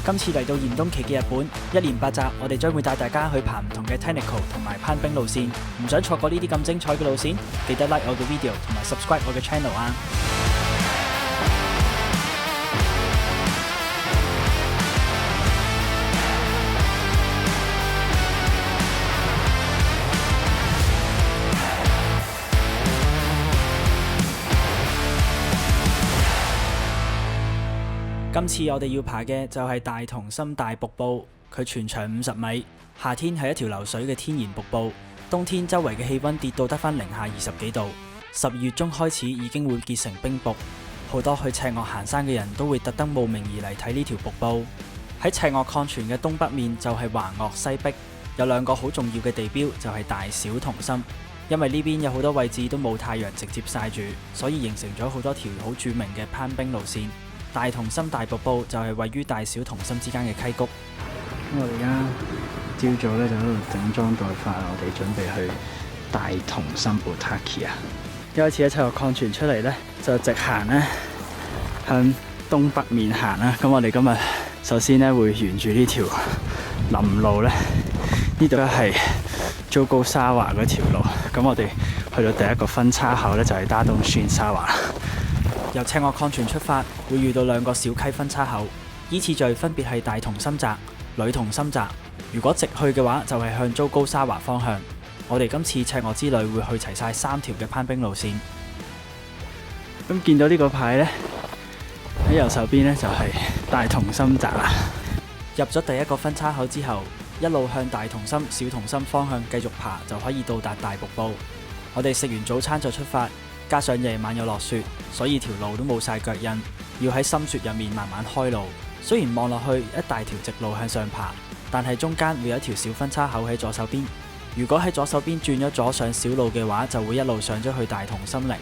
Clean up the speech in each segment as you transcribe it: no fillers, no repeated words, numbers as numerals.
今次嚟到嚴冬期嘅日本，一連8集，我哋將會帶大家去爬唔同嘅 technical 同埋攀冰路線。唔想錯過呢啲咁精彩嘅路線，記得 like 我嘅 video 同埋 subscribe 我嘅 channel 啊！今次我哋要爬嘅就係大同心大瀑布，佢全長50米，夏天係一條流水嘅天然瀑布，冬天周圍嘅氣溫跌到得返零下20幾度，12月中開始已經會結成冰瀑，好多去赤岳行山嘅人都會特登慕名而嚟睇呢條瀑布。喺赤岳礦泉嘅東北面就係橫岳西壁，有2個好重要嘅地標就係大小同心，因為呢邊有好多位置都冇太陽直接曬住，所以形成咗好多條好著名嘅攀冰路線。大同心大瀑布就係位於大小同心之間嘅溪谷。我哋而家朝早咧就喺度整裝待發，我哋準備去大同心 Otaki 啊！一開始喺赤岳礦泉出嚟咧，就直行咧向東北面行啦。咁我哋今日首先咧會沿住呢條林路咧，呢度咧係糟糕沙華嗰條路。咁我哋去到第一個分叉口咧就係大東宣沙華。由赤岳礦泉出發，會遇到2個小溪分叉口，依次序分別係大同心澤、女同心澤。如果直去嘅話，就係向糟糕沙華方向。我哋今次赤岳之旅會去齊晒3條嘅攀冰路線。咁見到呢個牌呢，喺右手邊呢就係大同心澤啦。入咗第一個分叉口之後，一路向大同心、小同心方向繼續爬，就可以到達大瀑布。我哋食完早餐就出發。加上夜晚有落雪，所以條路都冇晒腳印，要喺深雪入面慢慢開路。雖然望落去一大條直路向上爬，但係中間會有一條小分叉口喺左手邊。如果喺左手邊轉咗左上小路嘅話，就會一路上咗去大同心陵。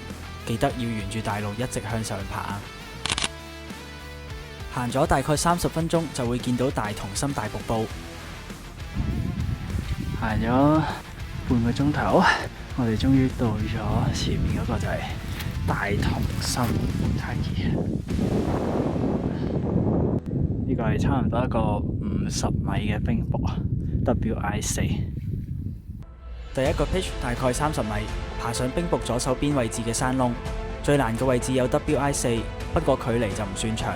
記得要沿住大路一直向上爬。行咗大概30分鐘就會見到大同心大瀑布。行咗半個鐘頭。我哋終於到咗前面嗰個就係大同心 Otaki， 呢個係差唔多一個50米嘅冰瀑 WI4。第一個 pitch 大概30米，爬上冰瀑左手邊位置嘅山窿，最難嘅位置有 WI4， 不過距離就唔算長。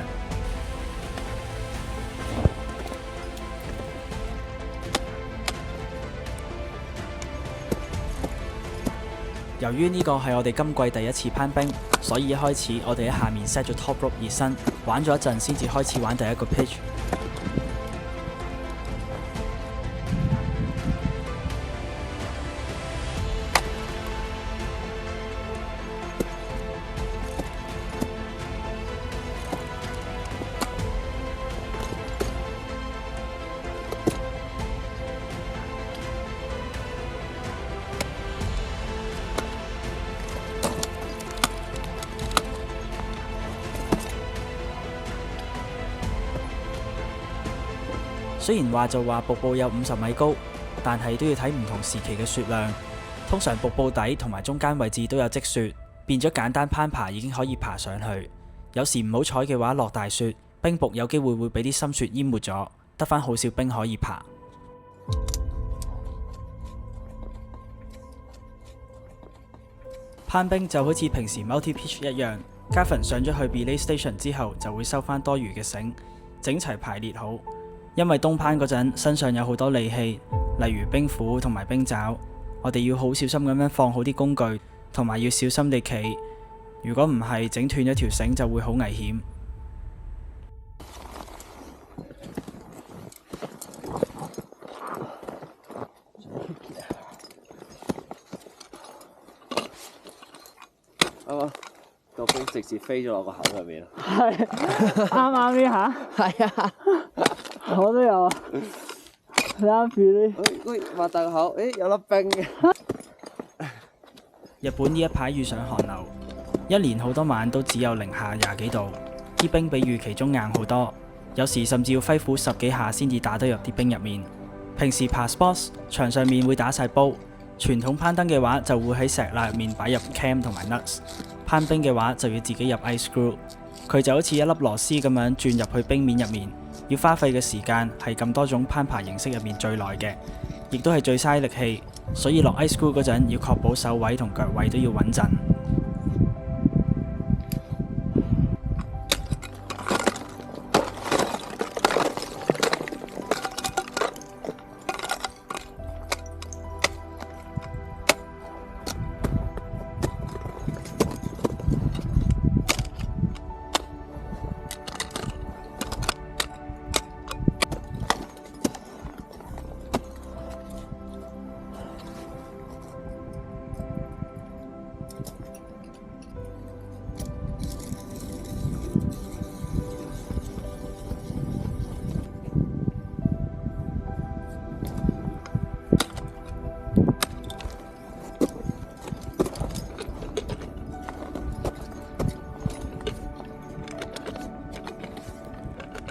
由於呢個係我哋今季第一次攀冰，所以一開始我哋喺下面 set 咗 top rope 熱身，玩咗一陣先至開始玩第一個 pitch。雖然話就話瀑布有50米高，但係都要睇唔同時期嘅雪量。通常瀑布底同埋中間位置都有積雪，變咗簡單攀爬已經可以爬上去。有時唔好彩嘅話落大雪，冰瀑有機會會俾啲深雪淹沒咗，得返好少冰可以爬。攀冰就好似平時 multi pitch 一樣，Gavin 上咗去 belay station 之後就會收返多餘嘅繩，整齊排列好。因為冬攀嗰陣身上有好多利器，例如冰斧同埋冰爪，我哋要好小心咁樣放好啲工具，同埋要小心地企。如果唔係，整斷咗條繩就會好危險。個冰直接飛咗落個口入面。係啱啱呢下？係啊，我都有啊。你啱住呢？喂，擘大個口，有粒冰嘅。日本呢一排遇上寒流，一年好多晚都只有零下20幾度，啲冰比預期中硬好多，有時甚至要揮斧10幾下先至打得入啲冰入面。平時爬 sports 牆上面會打晒煲，傳統攀登嘅話就會喺石罅入面擺入 cam 同埋 nuts。攀冰嘅話就要自己入 ice screw， 佢就好似一粒螺絲咁樣轉入去冰面入面，要花費嘅時間係咁多種攀爬形式入面最耐嘅，亦都係最嘥力氣，所以落 ice screw 嗰陣要確保手位同腳位都要穩陣。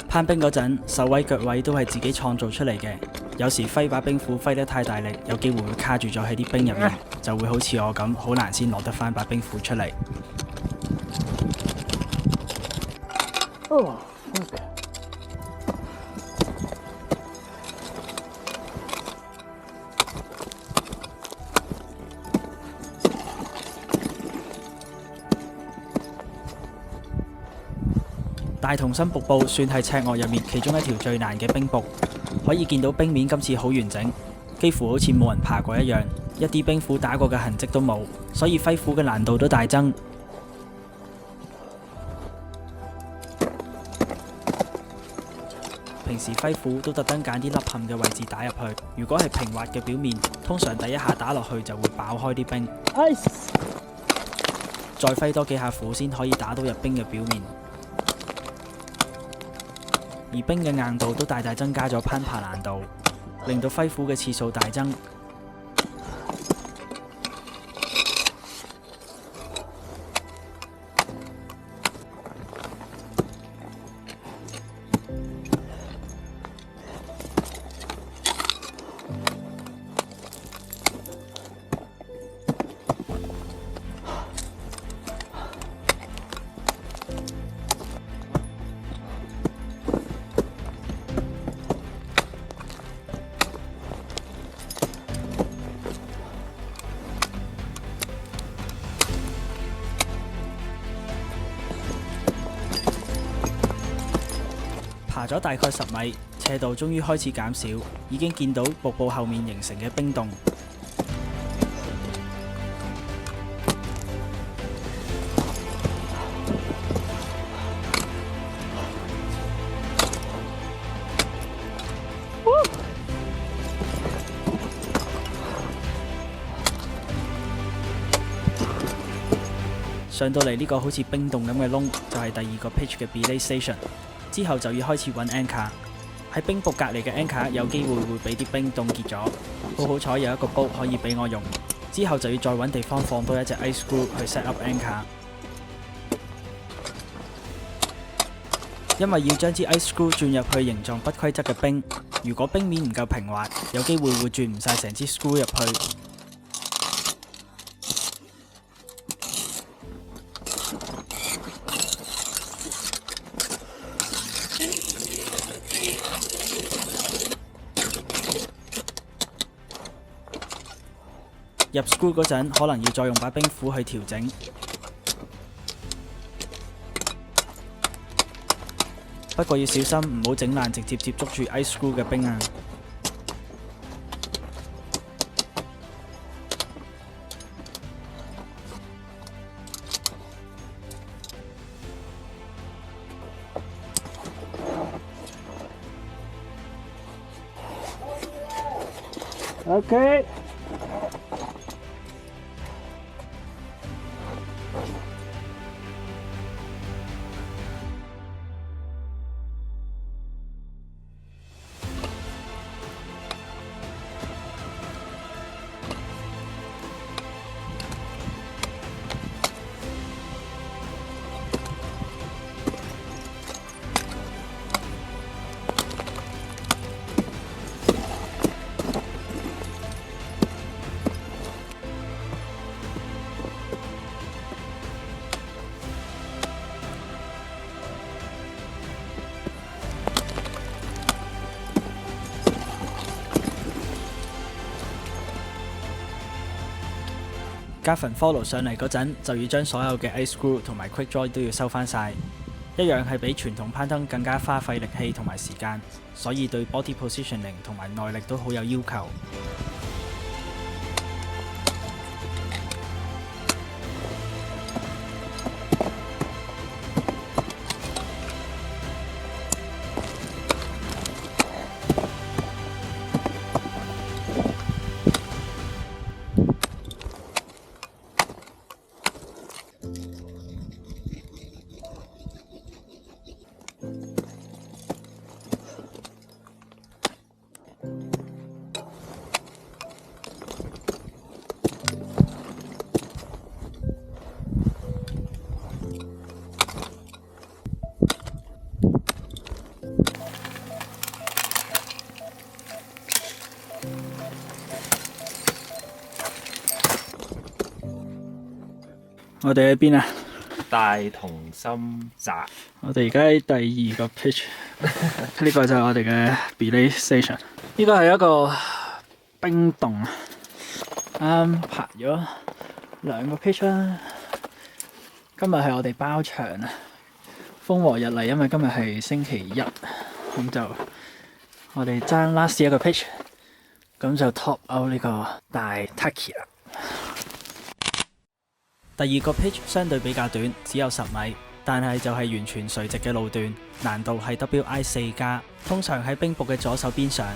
攀冰嗰陣，手位腳位都係自己創造出嚟嘅。有時揮把冰斧揮得太大力，有機會會卡住咗喺啲冰入面，就會好似我咁，好難先攞得返把冰斧出嚟。大同心瀑布算係赤岳入面其中一條最難嘅冰瀑，可以見到冰面今次好完整，幾乎好似冇人爬過一樣，一啲冰斧打過嘅痕跡都冇，所以揮斧嘅難度都大增。平時揮斧都特登揀啲凹陷嘅位置打入去，如果係平滑嘅表面，通常第一下打落去就會爆開啲冰，再揮多幾下斧先可以打到入冰嘅表面。而冰嘅硬度都大大增加咗攀爬難度，令到揮斧嘅次數大增。爬咗大概10米，斜度終於開始減少，已經見到瀑布後面形成嘅冰洞。上到嚟呢個好似冰洞咁嘅窿，就係第2個 pitch 嘅 belay station。之後就要開始揾 anchor， 喺冰瀑隔離嘅 anchor 有機會會俾啲冰凍結咗，好彩有一個煲可以俾我用。之後就要再揾地方放多一隻 ice screw 去 set up anchor， 因為要將支 ice screw 轉入去形狀不規則嘅冰，如果冰面唔夠平滑，有機會會轉唔晒成支 screw 入去。入 screw 嗰陣，可能要再用把冰斧去調整，不過要小心唔好整爛直接接觸住 ice screw 嘅冰啊！OK。加份 follow 上嚟嗰陣，就要將所有嘅 ice screw 同埋 quick draw 都要收翻晒，一樣係比傳統攀登更加花費力氣同埋時間，所以對 body positioning 同埋耐力都好有要求。我哋喺邊啊？大同心澤。我哋而家喺第2個 pitch， 呢個就係我哋嘅 belay station。呢個係一個冰洞，啱爬咗2個 pitch 啦。今日係我哋包場啊，風和日麗，因為今日係星期一，咁就我哋爭 last 一個 pitch， 咁就 top out 呢個大 Taki 啦。第2個 pitch 相對比較短，只有10米，但係就係完全垂直嘅路段，難度係 WI 4+，通常喺冰瀑嘅左手邊上。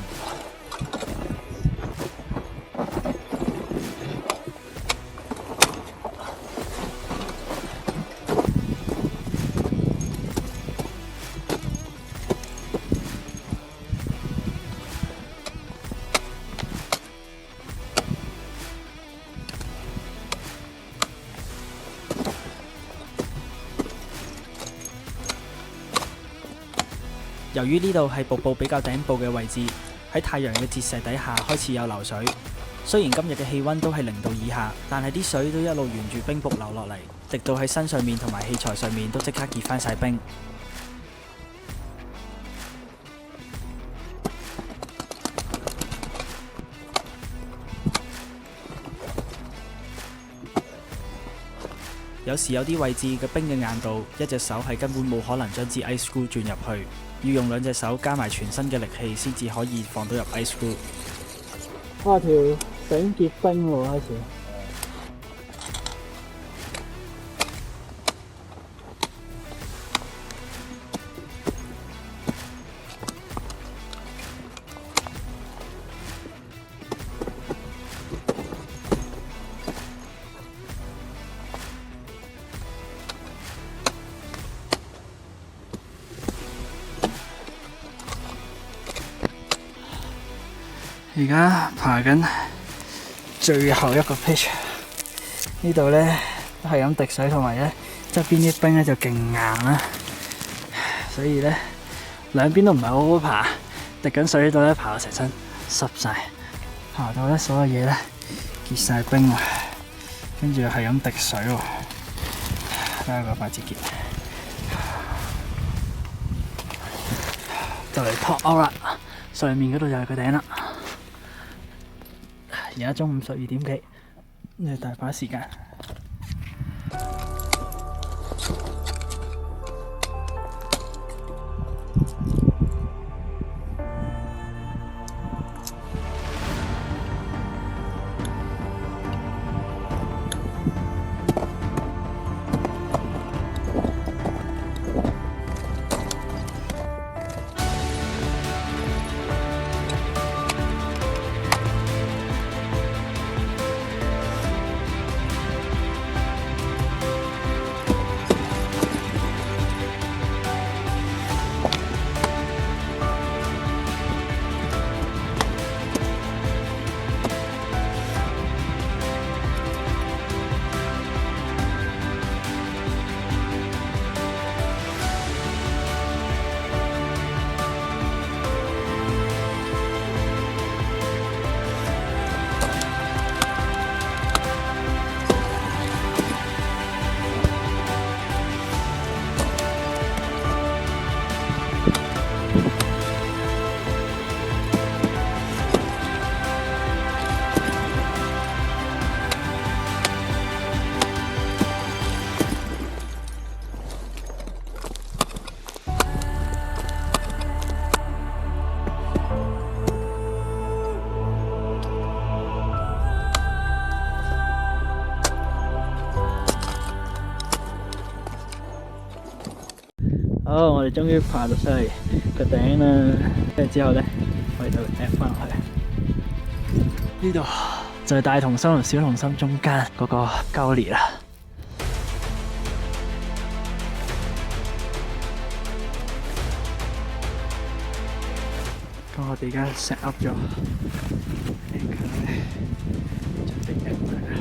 由於呢度係瀑布比較頂部嘅位置，喺太陽嘅折射底下開始有流水。雖然今日嘅氣溫都係0度以下，但係啲水都一路沿住冰瀑流落嚟，滴到喺身上面同埋器材上面都即刻結返晒冰。有時有啲位置嘅冰嘅硬度，一隻手係根本冇可能將支 ice screw 轉入去，要用2隻手加埋全身嘅力氣先至可以放到入 ice screw。哇！條繩結冰喎，開始。而家爬緊最後一個 pitch， 呢度咧係咁滴水，同埋咧側邊啲冰咧就勁硬啦，所以咧兩邊都唔係好好爬，滴緊水呢度咧爬到成身濕晒，爬到咧所有嘢咧結晒冰喎，跟住係咁滴水喎，睇下個快捷鍵，就嚟 top out 啦，上面嗰度就係個頂啦。而家中午12點幾，你大把時間。好，我哋終於爬到上嚟個頂啦，跟住之後咧，我哋就 add 翻落去。呢度就係大同心同小同心中間嗰個交裂啦。咁我哋而家 set up 咗 anchor 咧，準備 add 佢啦。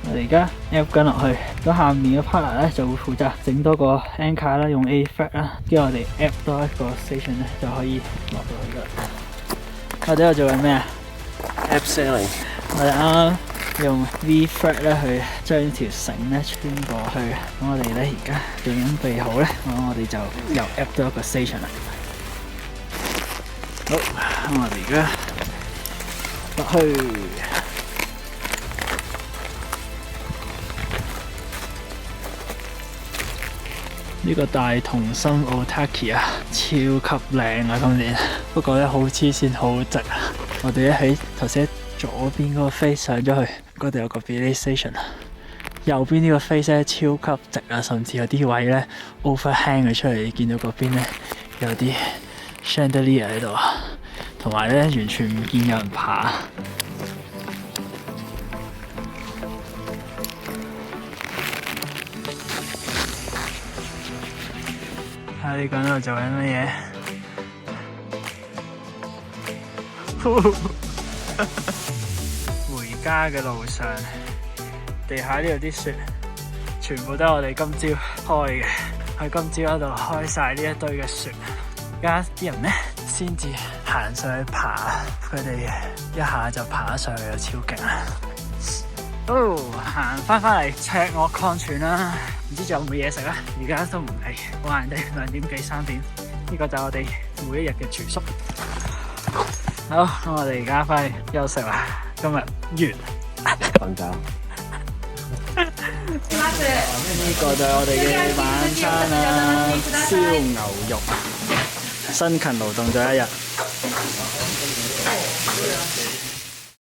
我哋而家 add 緊落去，咁下面嘅 partner 咧就會負責整多個 anchor 啦，用 A flat 啦，跟住我哋 add 多一個 station 咧就可以落到去啦。我哋喺度做緊咩啊 abseiling 我哋啱啱用 V flat 咧去將條繩咧穿過去，咁我哋咧而家準備好咧，咁我哋就又 add 多一個 station 啦。好，咁我哋而家落去。呢個大同心 Otaki 啊，超級靚啊！今年不過咧好黐線，好直啊！我哋咧喺頭先左邊嗰個 face 上咗去，嗰度有個 belief station 啊。右邊呢個 face 咧超級直啊，甚至有啲位咧 overhang 咗出嚟，你見到嗰邊咧有啲 chandelier 喺度啊，同埋咧完全唔見有人爬。睇你講喺度做緊乜嘢？回家嘅路上，地下呢度啲雪，全部都係我哋今朝開嘅。喺今朝嗰度開晒呢一堆嘅雪，而家啲人咧先至行上去爬，佢哋一下就爬上去，又超勁啊！哦，行翻嚟赤鱲礦泉啦，唔知仲有冇嘢食啊？而家都唔係好晏地，2點幾3點，呢個就係我哋每一日嘅住宿。好，咁我哋而家翻去休息啦，今日完。瞓覺。呢個就係我哋嘅晚餐啦，燒牛肉，辛勤勞動咗一日。